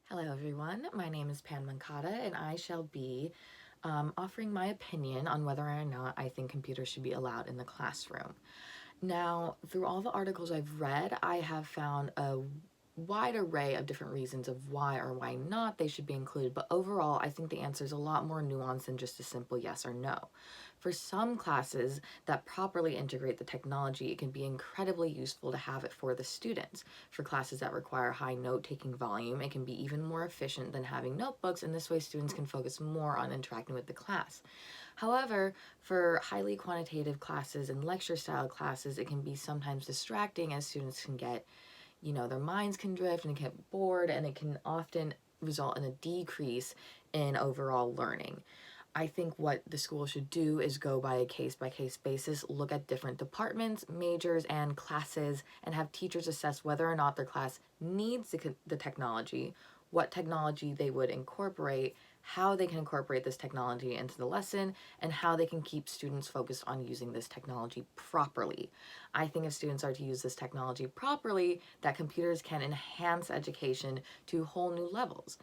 Hello everyone, my name is Pan Mankata and I shall be offering my opinion on whether or not I think computers should be allowed in the classroom. Now, through all the articles I've read, I have found a wide array of different reasons of why or why not they should be included, but overall, I think the answer is a lot more nuanced than just a simple yes or no. For some classes that properly integrate the technology, it can be incredibly useful to have it for the students. For classes that require high note-taking volume, it can be even more efficient than having notebooks, and this way students can focus more on interacting with the class. However, for highly quantitative classes and lecture style classes, it can be sometimes distracting as students can get, their minds can drift and get bored, and it can often result in a decrease in overall learning. I think what the school should do is go by a case-by-case basis, look at different departments, majors, and classes, and have teachers assess whether or not their class needs the technology, what technology they would incorporate, how they can incorporate this technology into the lesson, and how they can keep students focused on using this technology properly. I think if students are to use this technology properly, that computers can enhance education to whole new levels.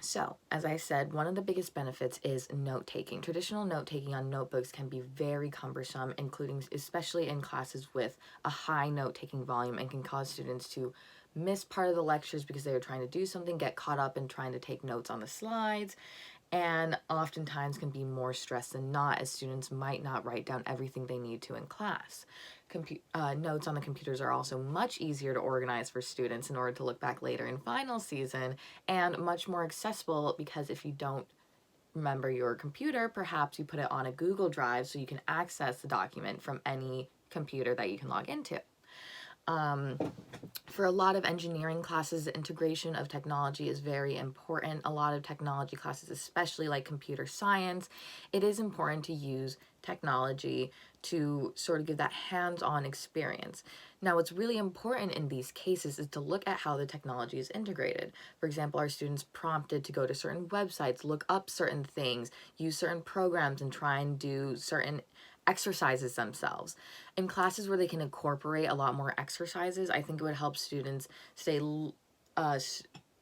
So, as I said, one of the biggest benefits is note taking. Traditional note taking on notebooks can be very cumbersome, including especially in classes with a high note taking volume, and can cause students to miss part of the lectures because they were trying to do something, get caught up in trying to take notes on the slides, and oftentimes can be more stress than not, as students might not write down everything they need to in class. Notes on the computers are also much easier to organize for students in order to look back later in final season, and much more accessible because if you don't remember your computer, perhaps you put it on a Google Drive so you can access the document from any computer that you can log into. For a lot of engineering classes, the integration of technology is very important. A lot of technology classes, especially like computer science, it is important to use technology to sort of give that hands-on experience. Now, what's really important in these cases is to look at how the technology is integrated. For example, are students prompted to go to certain websites, look up certain things, use certain programs, and try and do certain exercises themselves? In classes where they can incorporate a lot more exercises, I think it would help students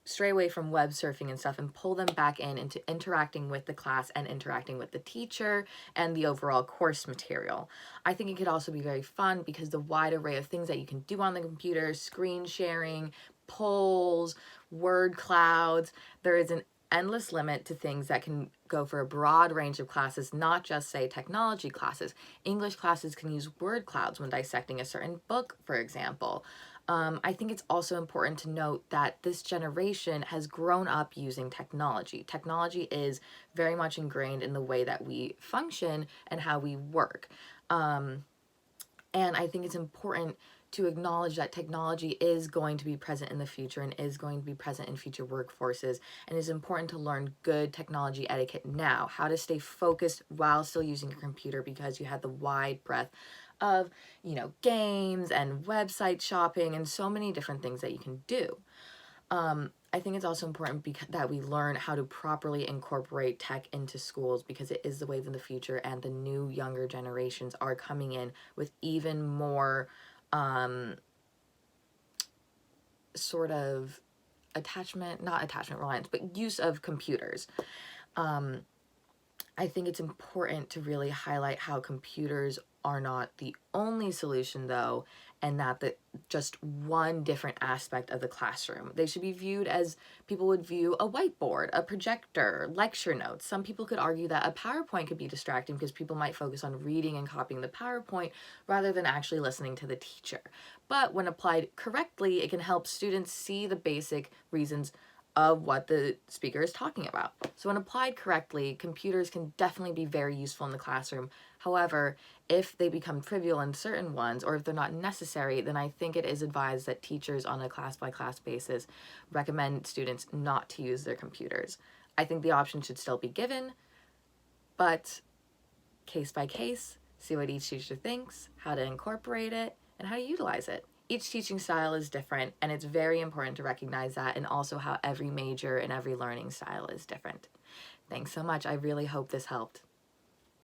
stray away from web surfing and stuff and pull them back into interacting with the class and interacting with the teacher and the overall course material. I think it could also be very fun because the wide array of things that you can do on the computer, screen sharing, polls, word clouds, there is an endless limit to things that can go for a broad range of classes, not just, say, technology classes. English classes can use word clouds when dissecting a certain book, for example. I think it's also important to note that this generation has grown up using technology. Technology is very much ingrained in the way that we function and how we work. And I think it's important to acknowledge that technology is going to be present in the future and is going to be present in future workforces, and it's important to learn good technology etiquette now, how to stay focused while still using your computer, because you have the wide breadth of, games and website shopping and so many different things that you can do. I think it's also important that we learn how to properly incorporate tech into schools, because it is the wave of the future, and the new younger generations are coming in with even more sort of not attachment reliance, but use of computers. I think it's important to really highlight how computers are not the only solution, though, and that just one different aspect of the classroom. They should be viewed as people would view a whiteboard, a projector, lecture notes. Some people could argue that a PowerPoint could be distracting because people might focus on reading and copying the PowerPoint rather than actually listening to the teacher. But when applied correctly, it can help students see the basic reasons of what the speaker is talking about. So when applied correctly, computers can definitely be very useful in the classroom. However, if they become trivial in certain ones, or if they're not necessary, then I think it is advised that teachers on a class-by-class basis recommend students not to use their computers. I think the option should still be given, but case by case, see what each teacher thinks, how to incorporate it, and how to utilize it. Each teaching style is different, and it's very important to recognize that, and also how every major and every learning style is different. Thanks so much. I really hope this helped.